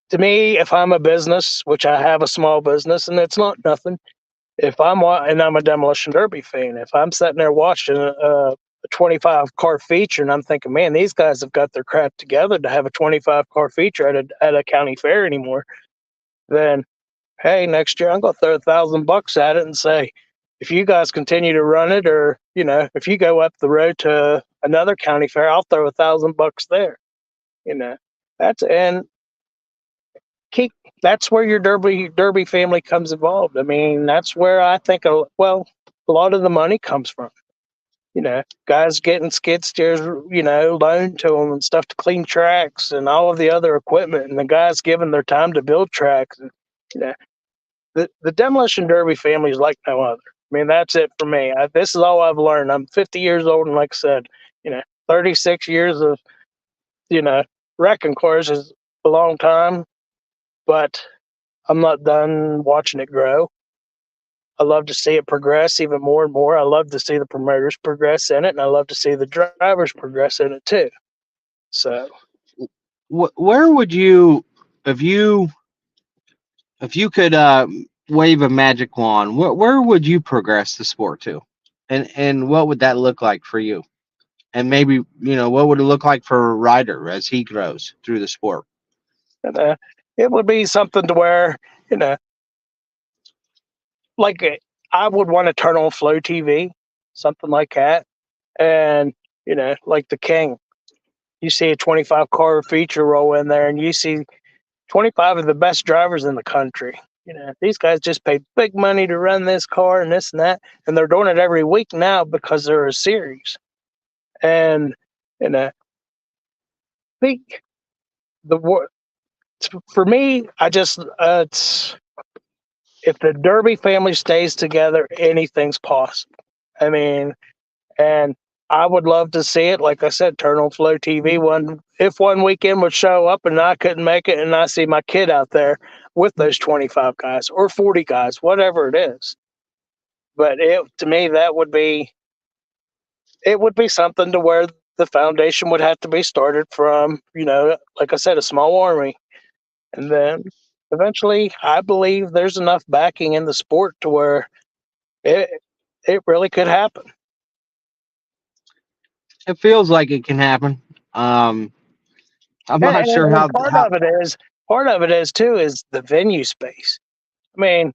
to me, if I'm a business, which I have a small business, and it's not nothing, and I'm a demolition derby fan, if I'm sitting there watching a 25 car feature, and I'm thinking, man, these guys have got their crap together to have a 25 car feature at a county fair anymore, then hey, next year I'm gonna throw $1,000 at it and say, if you guys continue to run it, or if you go up the road to another county fair, I'll throw $1,000 there. You know, and keep that's where your derby family comes involved. I mean, that's where I think a lot of the money comes from. Guys getting skid steers, loaned to them and stuff to clean tracks and all of the other equipment, and the guys giving their time to build tracks. And you know, the demolition derby family is like no other. I mean, that's it for me. This is all I've learned. I'm 50 years old, and like I said, 36 years of, you know, wrecking cars is a long time, but I'm not done watching it grow. I love to see it progress even more and more. I love to see the promoters progress in it, and I love to see the drivers progress in it too. So, Where would you, if you if you could wave a magic wand, where would you progress the sport to, and what would that look like for you? And maybe what would it look like for a rider as he grows through the sport? and, it would be something to where, you know, like I would want to turn on Flow TV, something like that, and like the King. You see a 25 car feature roll in there, and you see 25 of the best drivers in the country. These guys just pay big money to run this car and this and that, and they're doing it every week now because they're a series. And you know, I think the for me, I just it's if the Derby family stays together, anything's possible. I mean, and I would love to see it. Like I said, turn on Flow TV. One weekend would show up and I couldn't make it, and I see my kid out there with those 25 guys or 40 guys, whatever it is. But to me, it would be something to where the foundation would have to be started from, like I said, a small army, and then eventually, I believe there's enough backing in the sport to where it it really could happen. It feels like it can happen. Um, I'm And, not and, sure and how part of it is too is the venue space. I mean,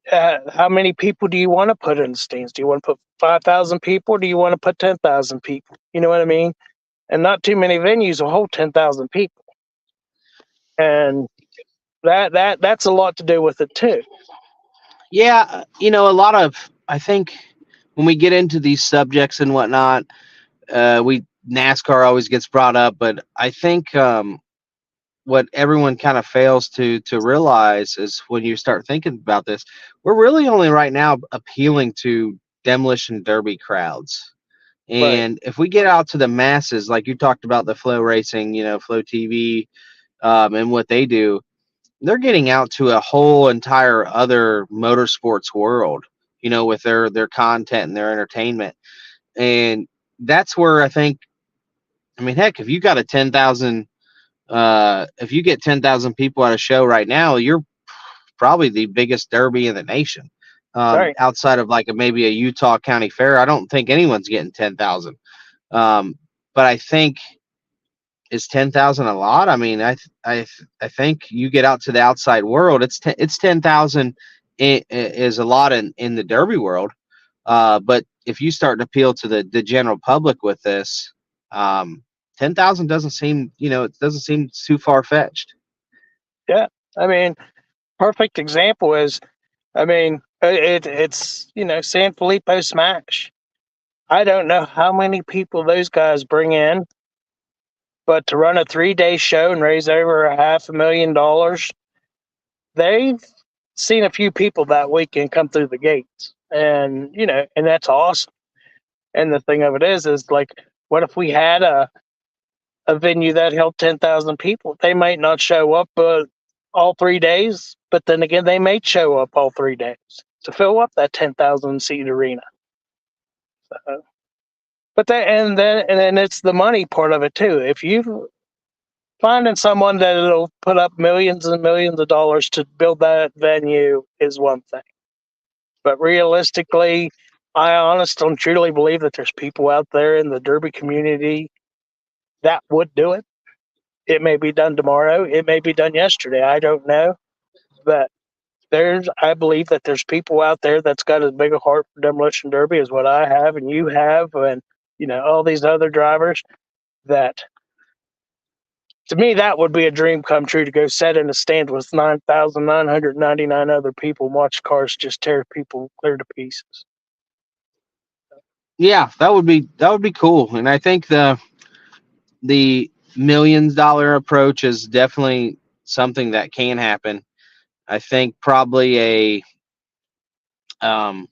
how many people do you want to put in the stands? Do you want to put 5,000 people? Or do you want to put 10,000 people? You know what I mean? And not too many venues will hold 10,000 people, and that's a lot to do with it too. yeah, a lot of, I think, when we get into these subjects and whatnot, we NASCAR always gets brought up, but I think what everyone kind of fails to realize is when you start thinking about this, we're really only right now appealing to demolition derby crowds. Right, And if we get out to the masses, like you talked about the Flow Racing, Flow TV, and what they do, they're getting out to a whole entire other motorsports world, with their content and their entertainment. And that's where I think, I mean, heck, if you got a 10,000, if you get 10,000 people at a show right now, you're probably the biggest derby in the nation. right. Outside of like maybe a Utah County Fair, I don't think anyone's getting 10,000. But I think, is 10,000 a lot? I mean, I think you get out to the outside world, it's 10,000 is a lot in the derby world. But if you start to appeal to the general public with this, 10,000 doesn't seem, it doesn't seem too far fetched. Yeah, I mean, perfect example is, I mean, it's San Filippo Smash. I don't know how many people those guys bring in, but to run a 3-day show and raise over $500,000, they've seen a few people that weekend come through the gates, and and that's awesome. And the thing of it is like, what if we had a venue that held 10,000 people? They might not show up all 3 days, but then again, they may show up all 3 days to fill up that 10,000 seat arena. But then it's the money part of it too. If you finding someone that'll put up millions and millions of dollars to build that venue is one thing. But realistically, I honestly and truly believe that there's people out there in the Derby community that would do it. It may be done tomorrow. It may be done yesterday. I don't know. But I believe that there's people out there that's got as big a heart for Demolition Derby as what I have and you have, and all these other drivers. That, to me, that would be a dream come true, to go sit in a stand with 9,999 other people and watch cars just tear people clear to pieces. Yeah, that would be cool. And I think the millions-dollar approach is definitely something that can happen. I think probably um,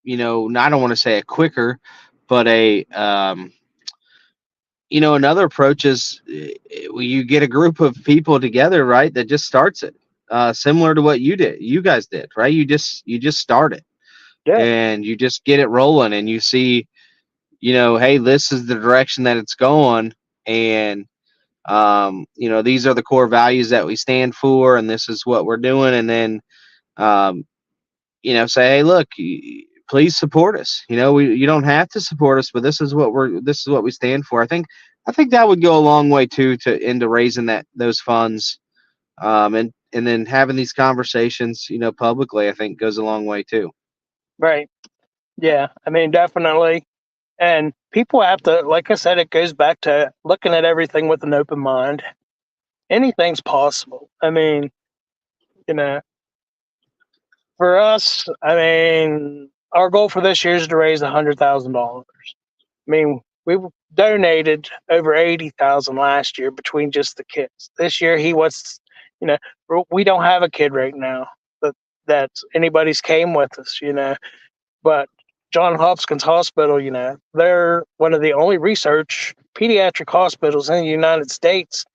I don't want to say a quicker, but another approach is you get a group of people together, right, that just starts it, similar to what you guys did, right? You just start it, Yeah, and you just get it rolling, and you see, hey, this is the direction that it's going, and these are the core values that we stand for, and this is what we're doing, and then um, say, hey, look, please support us. You don't have to support us, but this is what we stand for. I think that would go a long way too to into raising those funds, and then having these conversations, publicly. I think goes a long way too. right. Yeah, I mean, definitely. And people have to, like I said, it goes back to looking at everything with an open mind. Anything's possible. I mean, you know, for us, I mean, our goal for this year is to raise $100,000. I mean, we donated over 80,000 last year between just the kids. This year, he was, you know, we don't have a kid right now that anybody's came with us, but John Hopkins Hospital, they're one of the only research pediatric hospitals in the United States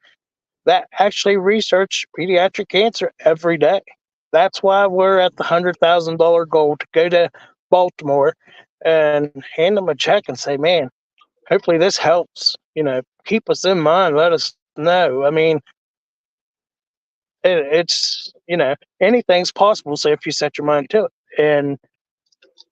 that actually research pediatric cancer every day. That's why we're at the $100,000 goal to go to Baltimore and hand them a check and say, man, hopefully this helps. Keep us in mind. Let us know. I mean, it's anything's possible. So if you set your mind to it, and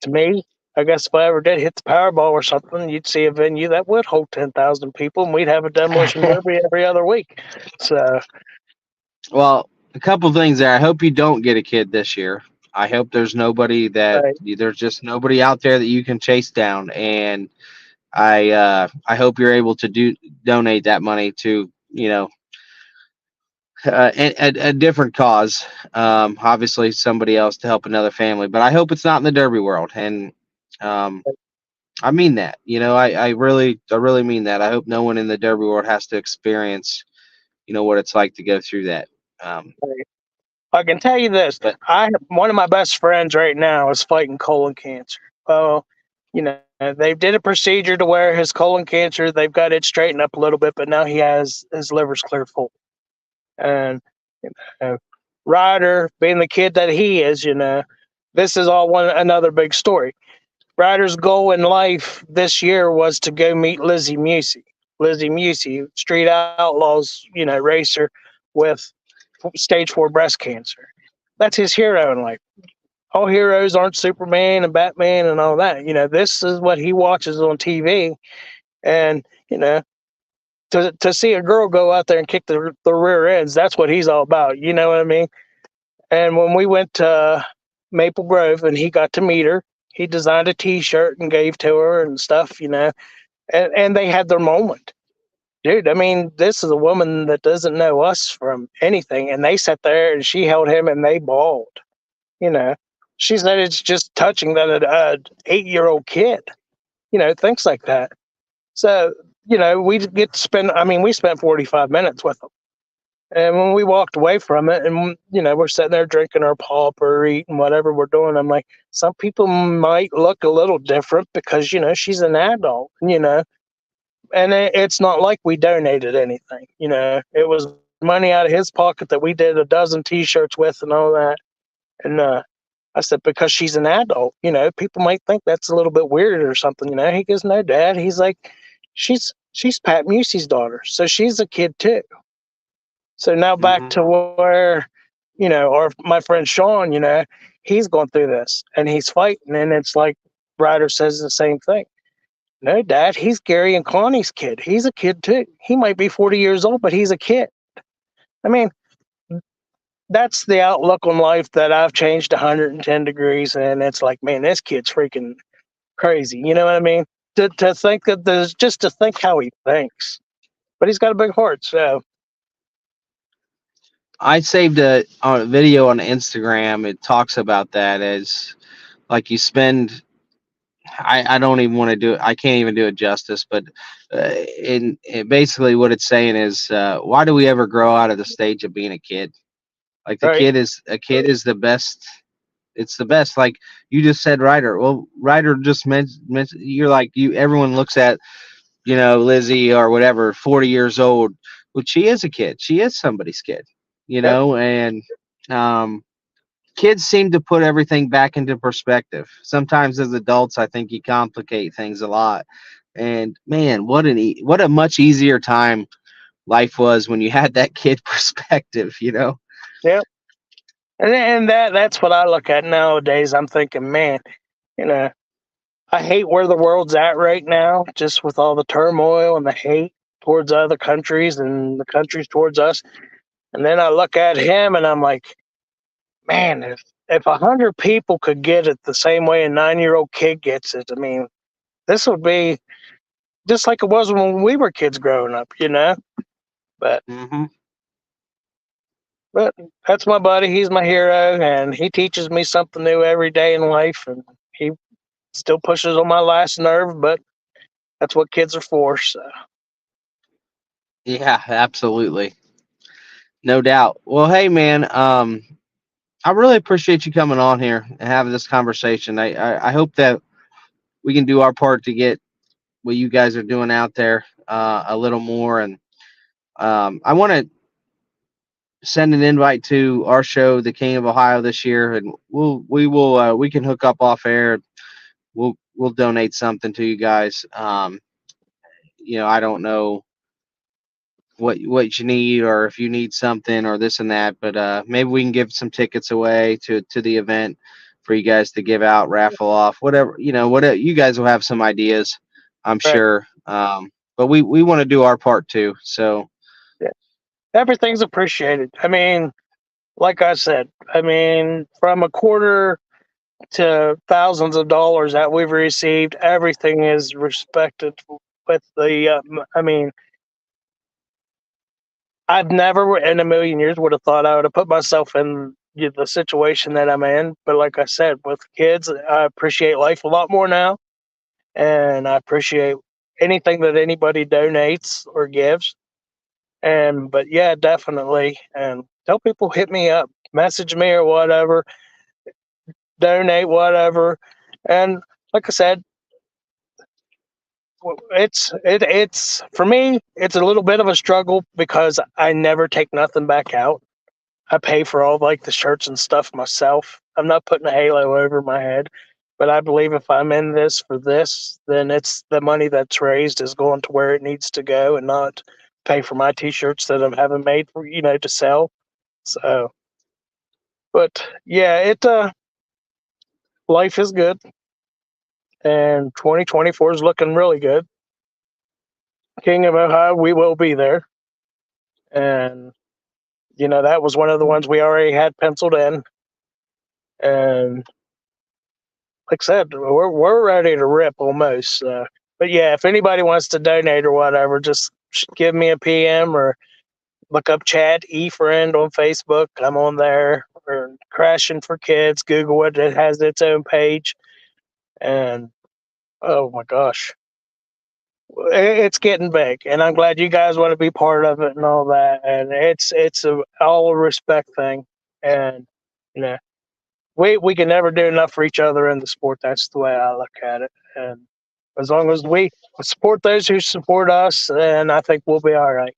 to me, I guess if I ever did hit the Powerball or something, you'd see a venue that would hold 10,000 people, and we'd have a demolition derby every other week. So, Well, a couple things there. I hope you don't get a kid this year. I hope right, there's just nobody out there that you can chase down, and I hope you're able to donate that money to a different cause. Obviously somebody else to help another family, but I hope it's not in the derby world. And um, I mean that. I really mean that. I hope no one in the derby world has to experience what it's like to go through that. Um, right. I can tell you this: but one of my best friends right now is fighting colon cancer. Well, they did a procedure to where his colon cancer, they've got it straightened up a little bit, but now he has his liver's clear full. And uh, Ryder, being the kid that he is, this is all one another big story. Ryder's goal in life this year was to go meet Lizzie Musey. Lizzie Musey, Street Outlaws, racer with stage 4 breast cancer. That's his hero in life. All heroes aren't Superman and Batman and all that. This is what he watches on TV. And, to see a girl go out there and kick the rear ends, that's what he's all about. You know what I mean? And when we went to Maple Grove and he got to meet her, he designed a T-shirt and gave to her and stuff, and they had their moment. Dude, I mean, this is a woman that doesn't know us from anything, and they sat there and she held him and they bawled. You know, she said it's just touching that an 8-year-old kid, things like that. So, we get to spend. I mean, we spent 45 minutes with them. And when we walked away from it, and we're sitting there drinking our pop or eating whatever we're doing, I'm like, some people might look a little different because she's an adult, and it's not like we donated anything. It was money out of his pocket that we did a dozen T-shirts with and all that. And I said, because she's an adult, people might think that's a little bit weird or something. He goes, no, Dad. He's like, she's Pat Musey's daughter, so she's a kid too. So now back mhm. to where, or my friend Sean, he's going through this and he's fighting. And it's like Ryder says the same thing. No, Dad, he's Gary and Connie's kid. He's a kid too. He might be 40 years old, but he's a kid. I mean, that's the outlook on life that I've changed 110 degrees. And it's like, man, this kid's freaking crazy. You know what I mean? To think that there's just to think how he thinks, but he's got a big heart. So, I saved a video on Instagram. It talks about that as like you spend. I don't even want to do it. I can't even do it justice. But basically, what it's saying is, why do we ever grow out of the stage of being a kid? Like right, a kid is the best. it's the best. Like you just said, Ryder. Well, Ryder just mentioned you're like you. Everyone looks at Lizzie or whatever, 40 years old. But she is a kid. She is somebody's kid. Yep. And um, kids seem to put everything back into perspective. Sometimes as adults, I think you complicate things a lot. And man, what a much easier time life was when you had that kid perspective. Yep. And that's what I look at nowadays. I'm thinking, man, you know, I hate where the world's at right now, just with all the turmoil and the hate towards other countries and the countries towards us. And then I look at him and I'm like, man, if 100 people could get it the same way a 9-year-old kid gets it, I mean, this would be just like it was when we were kids growing up. But Hmm. but that's my buddy. He's my hero, and he teaches me something new every day in life. And he still pushes on my last nerve, but that's what kids are for. So Yeah, absolutely. No doubt. Well, hey, man, I really appreciate you coming on here and having this conversation. I hope that we can do our part to get what you guys are doing out there a little more. And I want to send an invite to our show, The King of Ohio, this year, and we can hook up off air. We'll donate something to you guys. I don't know what you need or if you need something or this and that, but maybe we can give some tickets away to the event for you guys to give out, raffle off, whatever. Whatever, you guys will have some ideas, I'm right, sure. But we want to do our part too. So yeah, everything's appreciated. I mean, like I said, I mean, from a quarter to thousands of dollars that we've received, everything is respected. With the, I mean, I've never in a million years would have thought I would have put myself in the situation that I'm in. But like I said, with kids, I appreciate life a lot more now, and I appreciate anything that anybody donates or gives. And but yeah, definitely. And tell people hit me up, message me or whatever, donate whatever. And like I said, it's for me. It's a little bit of a struggle because I never take nothing back out. I pay for all like the shirts and stuff myself. I'm not putting a halo over my head, but I believe if I'm in this for this, then it's the money that's raised is going to where it needs to go and not pay for my t-shirts that I'm having made for to sell. So, but yeah, it life is good, and 2024 is looking really good. King of Ohio, we will be there, and that was one of the ones we already had penciled in, and like I said, we're ready to rip almost. But yeah, if anybody wants to donate or whatever, just give me a PM or look up Chad E Friend on Facebook. I'm on there. Or Crashin for Kids. Google it. It has its own page. And oh my gosh, it's getting big. And I'm glad you guys want to be part of it and all that. And it's all a respect thing. And you know, we can never do enough for each other in the sport. That's the way I look at it. And as long as we support those who support us, then I think we'll be all right.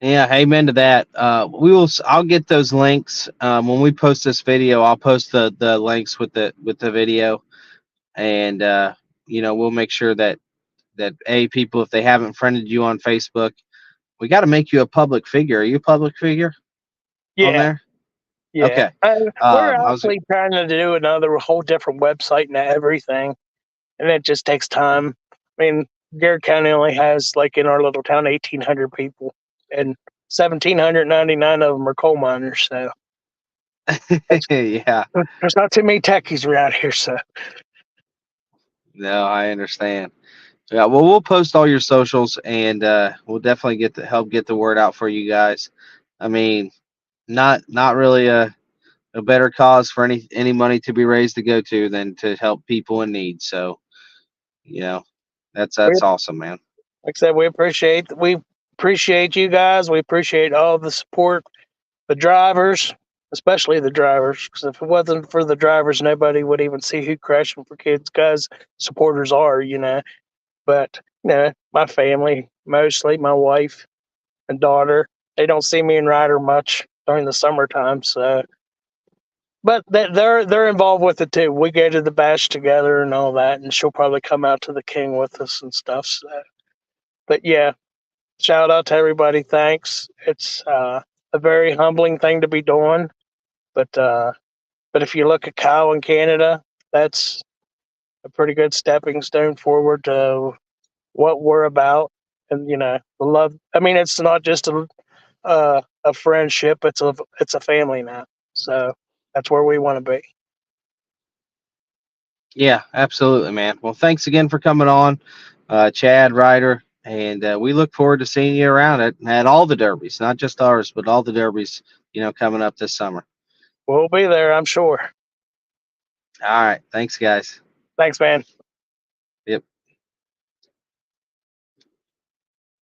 yeah, amen to that. I'll get those links when we post this video. I'll post the links with the video, and we'll make sure that people, if they haven't friended you on Facebook, we got to make you a public figure. Are you a public figure on Yeah, there? yeah. Okay. We're I was actually trying to do another whole different website and everything, and it just takes time. I mean, Garrett County only has like in our little town 1,800 people, and 1,799 of them are coal miners. So it's, yeah. there's not too many techies around here. So No, I understand. Yeah, well, we'll post all your socials, and we'll definitely help get the word out for you guys. I mean, not really a better cause for any money to be raised to go to than to help people in need. So, you know, we, that's awesome, man. like I said, we appreciate you guys. We appreciate all the support, the drivers. especially the drivers. Because if it wasn't for the drivers, nobody would even see who Crashing for Kids guys supporters are, you know. But my family, mostly my wife and daughter, they don't see me and Ryder much during the summertime. So, but they're involved with it too. We go to the bash together and all that, and she'll probably come out to the King with us and stuff. So, but yeah, shout out to everybody. Thanks. It's a very humbling thing to be doing, but if you look at Kyle in Canada, that's a pretty good stepping stone forward to what we're about. And the love. I mean, it's not just a friendship; it's a family now. So that's where we want to be. Yeah, absolutely, man. Well, thanks again for coming on, Chad Ryder, and we look forward to seeing you around at all the derbies, not just ours, but all the derbies, coming up this summer. We'll be there, I'm sure. All right, thanks, guys. Thanks, man.